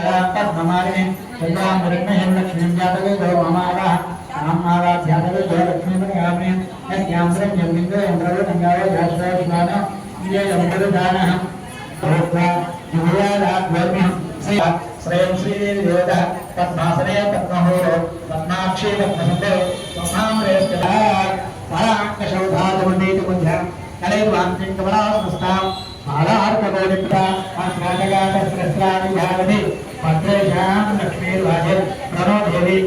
पद्ममालिनी चन्द्रामृग्महिं लक्ष्मीं जातवेदो ममावः रामावाध्यातवेदो लक्ष्मीमणियामिनीं यज्ञाम्रं यमिन्दो यन्द्रवरङ्गाय जाश्वाश्वानो विजयं भूत्वा युवराज्ञं श्रेयं श्रीदेवः पद्मासने पद्महोरो पद्माक्षी पद्मसुते पद्माम्रेष्ठः पराङ्कशौधादमण्डीतमुद्रा कलैर्वान्तिं कमलासमस्तां बालार्कगोलिप्ता अस्माकगातस्रस्राणिधावति भद्रेशां लक्ष्मीर्वाजे प्रणो देवी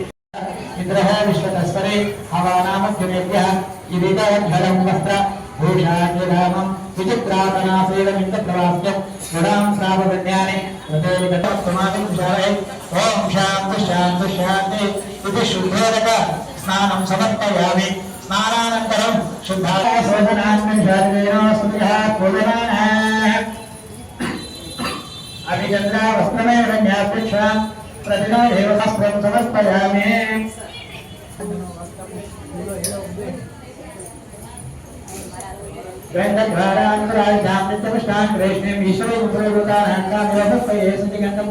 इन्द्रः विश्वतस्वरे हवानामध्यमेभ्यः इदिदध्वरं वस्त्र भूषाद्यधामं विचित्रातनासेवमिन्दप्रवास्यं गुणां श्रावगण्यानि रतोलिकटोत्तमादिं शारये ॐ शान्ति शान्ति शान्ति इति शुद्धोदक स्नानं समर्पयामि स्नानानन्तरं शुद्धाशोधनान्विषादेन स्तुतिः पूजमानः अभिचन्द्रा वस्त्रमेव न्यापृच्छां प्रतिनो देवशस्त्रं समर्पयामि वेन्दद्वारान्तराजामृतमिष्टान् वैष्णवीं ईश्वरे मुद्रोगतानाङ्कामिवपस्पये सतिगन्धं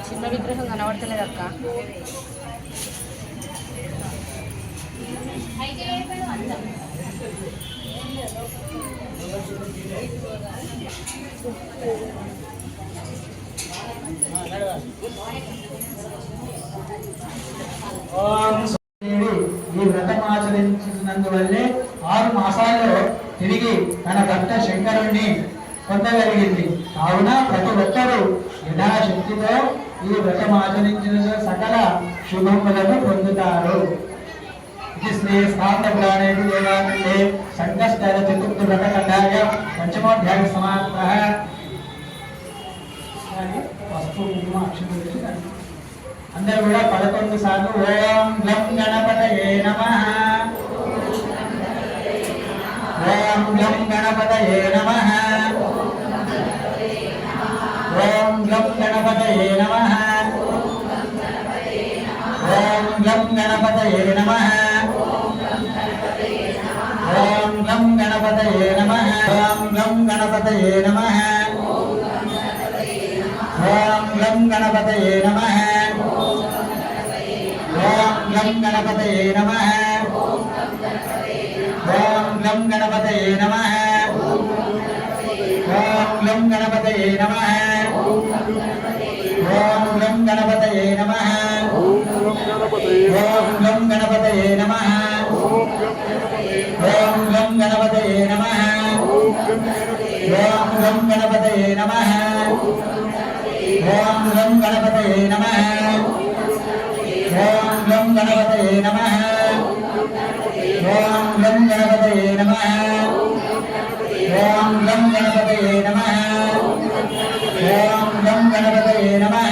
చిన్న విగ్రహం కనబడతలేదు అక్క. ఈ వ్రతం ఆచరించినందువల్లే 6 మాసాల్లో తిరిగి తన భర్త శంకరుణ్ణి పొందగలిగింది. కావున ప్రతి ఒక్కరూ యథాశక్తితో ఈ వ్రతం ఆచరించిన సకల శుభములను పొందుతారు. శ్రీ స్కాంద పురాణేషు దేవాలయే సంకష్టర చతుర్థ వ్రతఖండాయ పంచమోధ్యాయ సమాప్తః. అందరూ కూడా 11 సార్లు ఓం గ్లం గణపతయే నమః, ఓం గ్లం గణపతయే నమః, ఓం గ్లం గణపతయే నమః, ఓం గ్లం గణపతయే నమః, ఓం గ్లం గణపతయే నమః, ఓం గ్లం గణపతయే నమః, ఓం గ్లం గణపతయే నమః, ఓం గ్లం గణపతయే నమః, ఓం గ్లం గణపతయే నమః, ఓం గ్లం గణపతయే నమః, ఓం గ్లం గణపతయే నమః, ఓం గ్లం గణపతయే నమః, ఓం గ్లం గణపతయే నమః, ఓం గ్లం గణపతయే నమః, ఓం గ్లం గణపతయే నమః, ఓం గ్లం గణపతయే నమః, ఓం గ్లం గణపతయే నమః, ఓం గ్లం గణపతయే నమః, ఓం గ్లం గణపతయే నమః.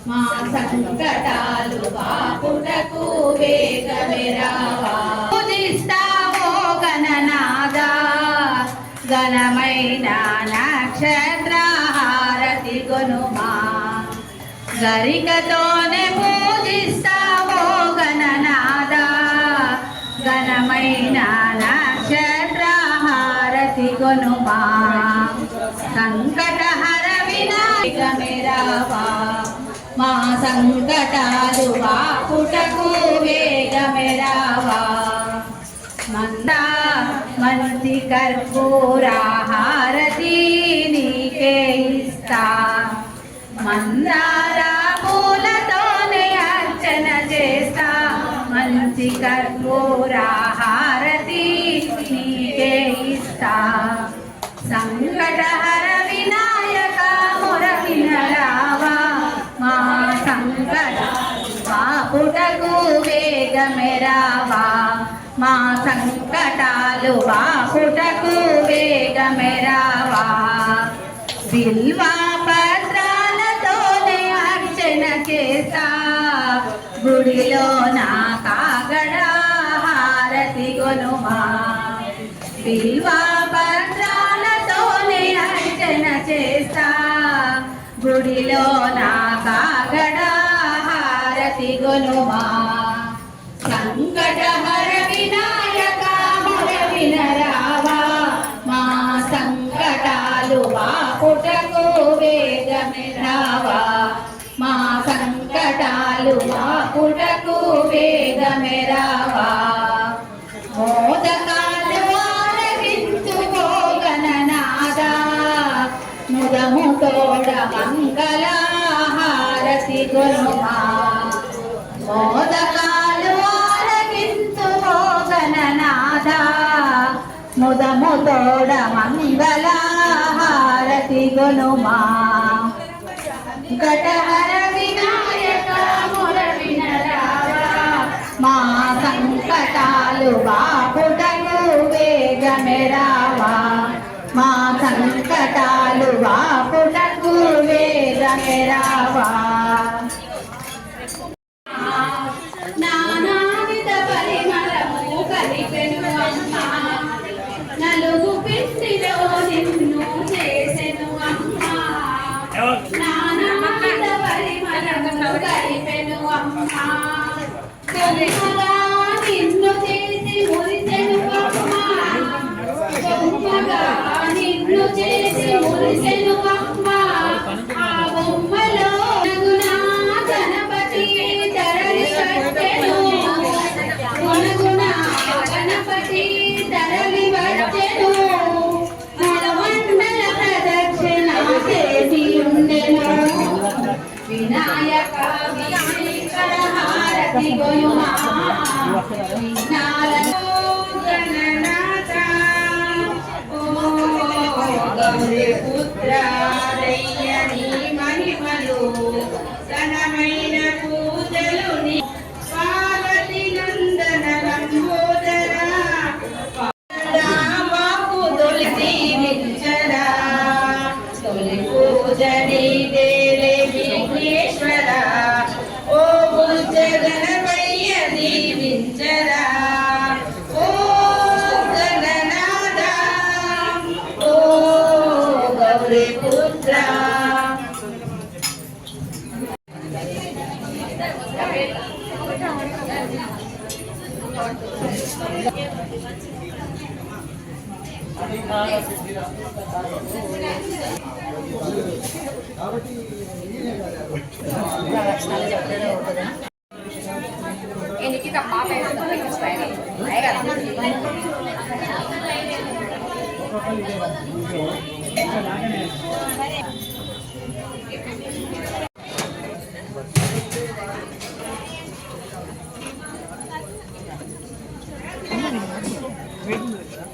మా సంకటాలు బాపుటకు వేగమెరావా పూజిస్తావో గణనాదా ఘనమైన నక్షత్ర హారతి కొనుమా గరికతోనే పూజిస్తావో గణనాదా ఘనమైన నక్షత్రహారతి కొనుమా సంకటహర వినాయక మెరావా మా సంకటాలు బాపుటకు వేగమెరావా మంచి కర్పూరహారతి నీకే ఇస్తా మందార పూలతోనే అర్చన చేస్తా మంచి కర్పూరహారతి నీకే ఇస్తా సంకటహర వినాయక మొర వినరావా మా సంకట బాపుటకు వేగమెరావా మా సంకటాలు బాపుటకు వేగమెరావా బిల్వా పత్రాలతోనే అర్చన చేస్తా గుడిలో నా కాగడ హారతి కొనుమా బిల్వా పత్రాలతోనే అర్చన చేస్తా గుడిలో నా కాగడ హారతి కొనుమా సంకటహర వినాయక మొర వినరావా మా సంకటాలు బాపుటకు వేగమెరావా మా సంకటాలు బాపుటకు వేగమెరావా మోదకాలు ఆరగించుకోగణనాదా ముదముతోడ మంగళ హారతి కొనుమా మోదకాలు ఆరగించుకోగణనాదా ముదముతోడ మంగళ హారతి కొనుమా ఘటహర వినాయక మొర వినరావా మా సంకటాలు బాపుటకు వేగమెరావా మా సంకటాలు బాపుటకు వేగమెరావా నానావిధ పరిమళము కలిపెను అమ్మా నలుగు పిండిలో నిన్ను చేసెను అమ్మా నానావిధ పరిమళము కలిపెను అమ్మా తొలిమగా నిన్ను చేసి మురిసెను అమ్మా బొమ్మగా నిన్ను చేసి మురిసెను అమ్మా ఆ బొమ్మలో గుణా గణపతి తరలి వచ్చెను గుణగుణ గణపతి తరలి వచ్చెను మండల ప్రదక్షిణ చేసి ఉండెను వినాయక విఘ్నేశ్వర హారతి కొనుమా విఘ్నాలను గణనాథ ఓ గౌరీ పుత్ర దయ్యని మహిమలు ఘనమైన పూజలు నీ పార్వతి నందన లంబోదర బాపు తొలి దీవించరా తొలి పూజ నీదేలే విఘ్నేశ్వర ఓ పూజ గణపయ్య దీవించరా ఓ గణనాథ ఓ గౌరీ పుత్ర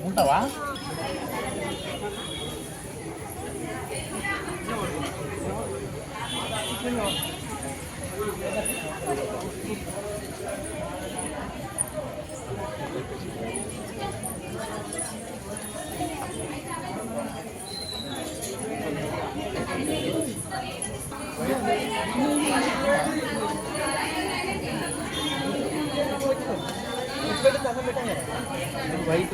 ఉంటావా వైట్